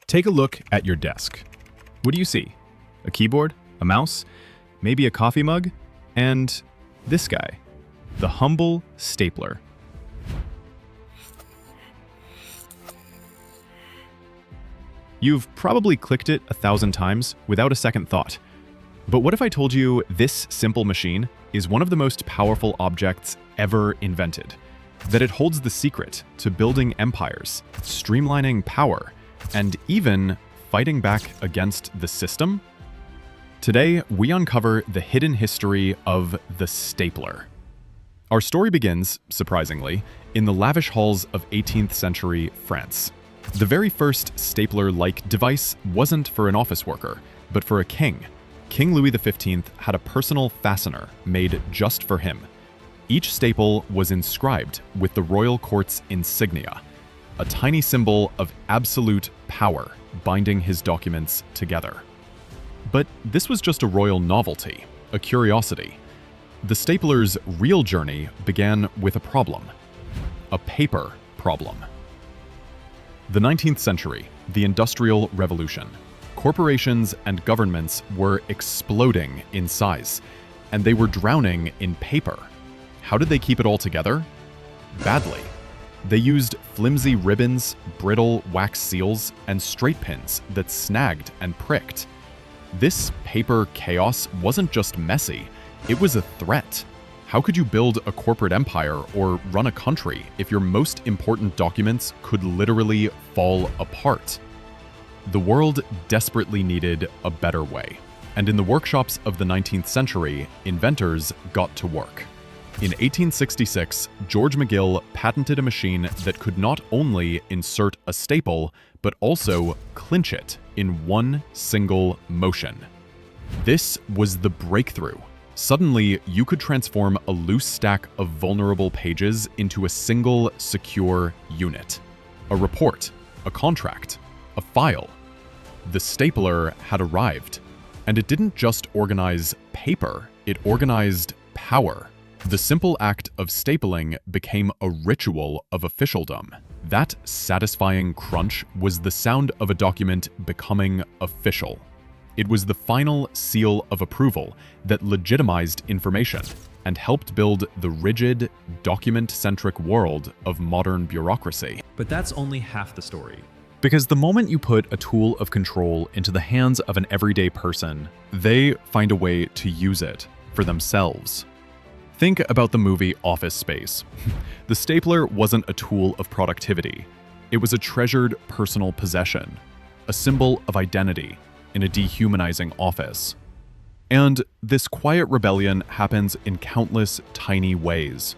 Take a look at your desk. What do you see? A keyboard? A mouse? Maybe a coffee mug? And this guy, the humble stapler. You've probably clicked it 1,000 times without a second thought. But what if I told you this simple machine is one of the most powerful objects ever invented? That it holds the secret to building empires, streamlining power, and even fighting back against the system? Today, we uncover the hidden history of the stapler. Our story begins, surprisingly, in the lavish halls of 18th century France. The very first stapler-like device wasn't for an office worker, but for a king. King Louis XV had a personal fastener made just for him. Each staple was inscribed with the royal court's insignia, a tiny symbol of absolute power binding his documents together. But this was just a royal novelty, a curiosity. The stapler's real journey began with a problem. A paper problem. The 19th century, the Industrial Revolution. Corporations and governments were exploding in size, and they were drowning in paper. How did they keep it all together? Badly. They used flimsy ribbons, brittle wax seals, and straight pins that snagged and pricked. This paper chaos wasn't just messy, it was a threat. How could you build a corporate empire or run a country if your most important documents could literally fall apart? The world desperately needed a better way, and in the workshops of the 19th century, inventors got to work. In 1866, George McGill patented a machine that could not only insert a staple, but also clinch it in one single motion. This was the breakthrough. Suddenly, you could transform a loose stack of vulnerable pages into a single, secure unit. A report, a contract, a file. The stapler had arrived, and it didn't just organize paper, it organized power. The simple act of stapling became a ritual of officialdom. That satisfying crunch was the sound of a document becoming official. It was the final seal of approval that legitimized information and helped build the rigid, document-centric world of modern bureaucracy. But that's only half the story. Because the moment you put a tool of control into the hands of an everyday person, they find a way to use it for themselves. Think about the movie Office Space. The stapler wasn't a tool of productivity. It was a treasured personal possession, a symbol of identity in a dehumanizing office. And this quiet rebellion happens in countless tiny ways.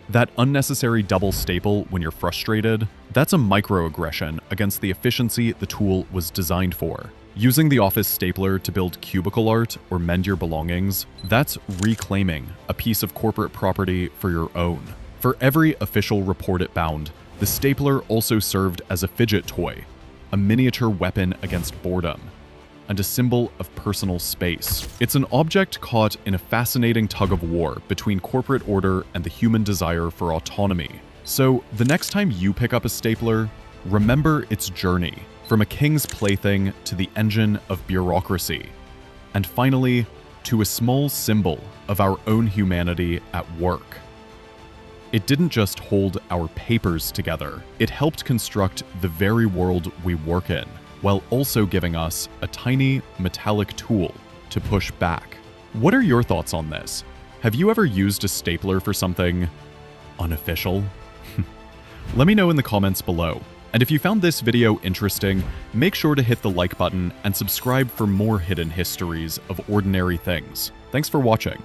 That unnecessary double staple when you're frustrated, that's a microaggression against the efficiency the tool was designed for. Using the office stapler to build cubicle art or mend your belongings, that's reclaiming a piece of corporate property for your own. For every official report it bound, the stapler also served as a fidget toy, a miniature weapon against boredom, and a symbol of personal space. It's an object caught in a fascinating tug-of-war between corporate order and the human desire for autonomy. So the next time you pick up a stapler, remember its journey, from a king's plaything to the engine of bureaucracy, and finally, to a small symbol of our own humanity at work. It didn't just hold our papers together, it helped construct the very world we work in, while also giving us a tiny metallic tool to push back. What are your thoughts on this? Have you ever used a stapler for something unofficial? Let me know in the comments below. And if you found this video interesting, make sure to hit the like button and subscribe for more hidden histories of ordinary things. Thanks for watching.